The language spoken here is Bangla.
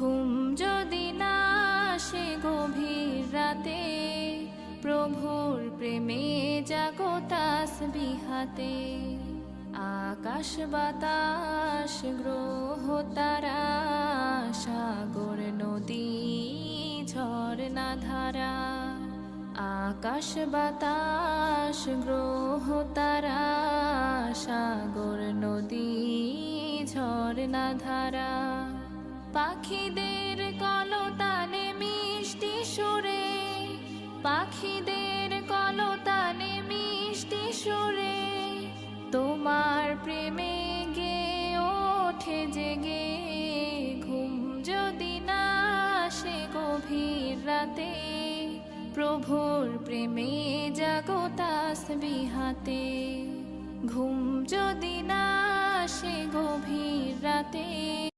ঘুম যদি না আসে গভীর রাতে, প্রভুর প্রেমে জাগো তাসবিহাতে। আকাশ বাতাস গ্রহ তারা, সাগর নদী ঝরনা ধারা। আকাশ বাতাস গ্রহ তারা, সাগর নদী ঝরনা ধারা। পাখিদের কলতানে মিষ্টি সুরে, পাখিদের কলতানে মিষ্টি সুরে, তোমার প্রেমে গে ওঠে জেগে। ঘুম যদি না আসে গভীর রাতে, প্রভুর প্রেমে জাগো তাসবিহাতে। ঘুম যদি না আসে গভীর রাতে।